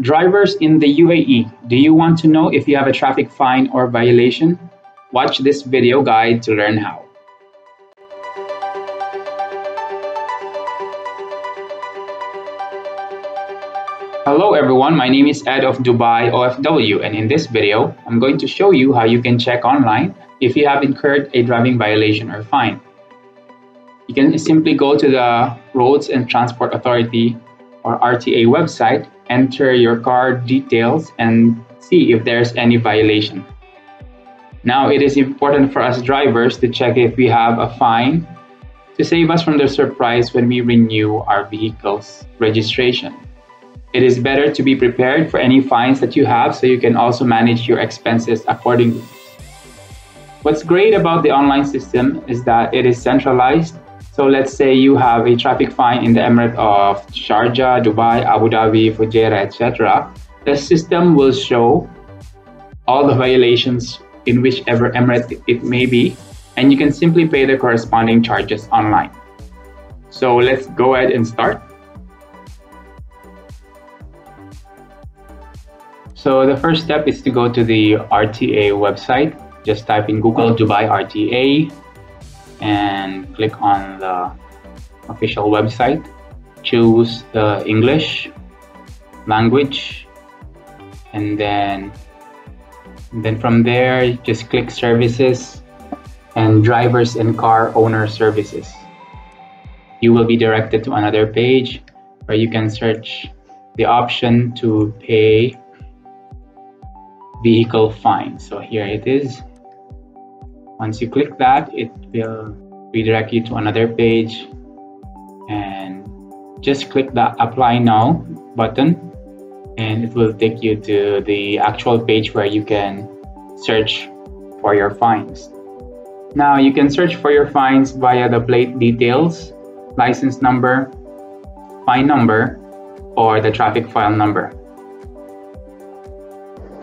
Drivers in the UAE, do you want to know if you have a traffic fine or violation? Watch this video guide to learn how. Hello everyone, my name is Ed of Dubai OFW, and in this video, I'm going to show you how you can check online if you have incurred a driving violation or fine. You can simply go to the Roads and Transport Authority or RTA website, enter your car details, and see if there's any violation. Now, it is important for us drivers to check if we have a fine to save us from the surprise when we renew our vehicle's registration. It is better to be prepared for any fines that you have so you can also manage your expenses accordingly. What's great about the online system is that it is centralized. So let's say you have a traffic fine in the Emirate of Sharjah, Dubai, Abu Dhabi, Fujairah, etc. The system will show all the violations in whichever emirate it may be, and you can simply pay the corresponding charges online. So let's go ahead and start. So the first step is to go to the RTA website. Just type in Google Dubai RTA and click on the official website. Choose the English language, and then from there just click Services and Drivers and Car Owner Services. You will be directed to another page where you can search the option to pay vehicle fine. So here it is. Once you click that, it will redirect you to another page, and just click the Apply Now button, and it will take you to the actual page where you can search for your fines. Now you can search for your fines via the plate details, license number, fine number, or the traffic file number.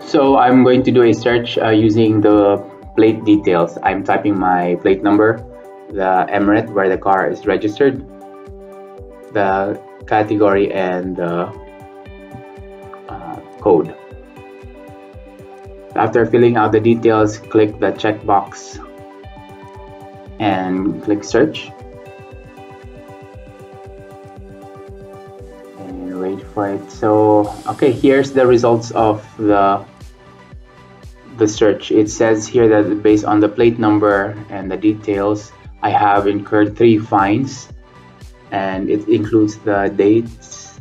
So I'm going to do a search using the plate details. I'm typing my plate number, the emirate where the car is registered, the category, and the code. After filling out the details, click the checkbox and click search. And wait for it. So, okay, here's the results of the search. It says here that based on the plate number and the details, I have incurred 3 fines, and it includes the dates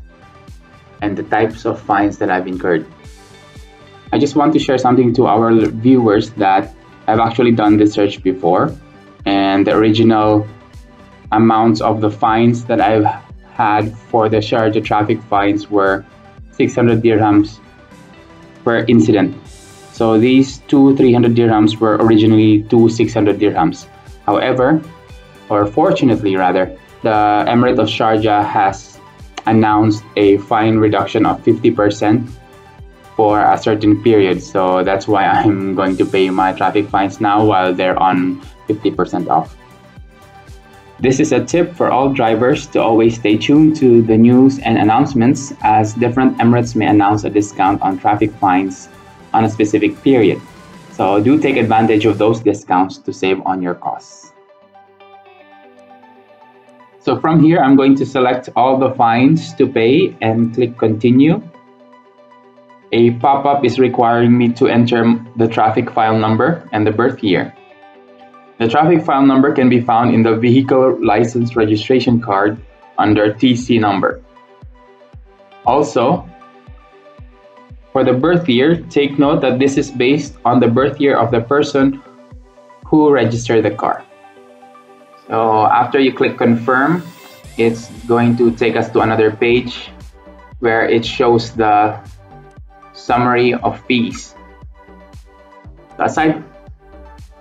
and the types of fines that I've incurred. I just want to share something to our viewers that I've actually done this search before, and the original amounts of the fines that I've had for the Sharjah traffic fines were 600 dirhams per incident. So these 300 dirhams were originally 600 dirhams. However, or fortunately rather, the Emirate of Sharjah has announced a fine reduction of 50% for a certain period. So that's why I'm going to pay my traffic fines now while they're on 50% off. This is a tip for all drivers to always stay tuned to the news and announcements, as different emirates may announce a discount on traffic fines on a specific period. So do take advantage of those discounts to save on your costs. So from here, I'm going to select all the fines to pay and click continue. A pop-up is requiring me to enter the traffic file number and the birth year. The traffic file number can be found in the vehicle license registration card under TC number. Also, for the birth year, take note that this is based on the birth year of the person who registered the car. So after you click confirm, it's going to take us to another page where it shows the summary of fees. Aside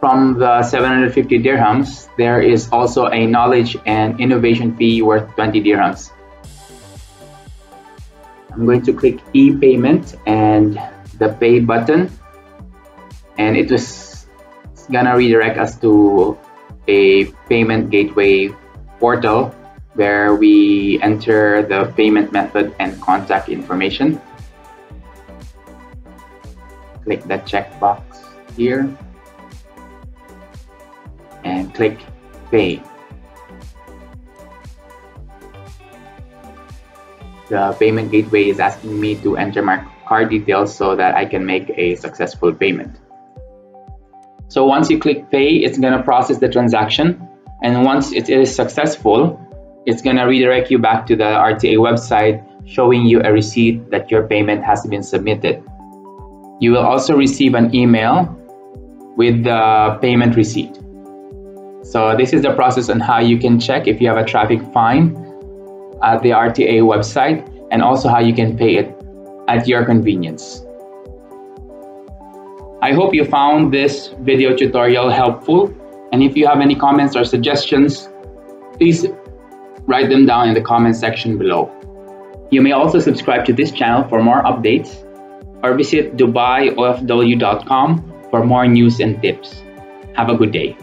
from the 750 dirhams, there is also a knowledge and innovation fee worth 20 dirhams. I'm going to click e-payment and the pay button, and it was gonna redirect us to a payment gateway portal where we enter the payment method and contact information. click the checkbox here and click Pay. The payment gateway is asking me to enter my card details so that I can make a successful payment. So once you click Pay, it's going to process the transaction. And once it is successful, it's going to redirect you back to the RTA website, showing you a receipt that your payment has been submitted. You will also receive an email with the payment receipt. So this is the process on how you can check if you have a traffic fine at the RTA website, and also how you can pay it at your convenience. I hope you found this video tutorial helpful, and if you have any comments or suggestions, please write them down in the comment section below. You may also subscribe to this channel for more updates, or visit DubaiOFW.com for more news and tips. Have a good day.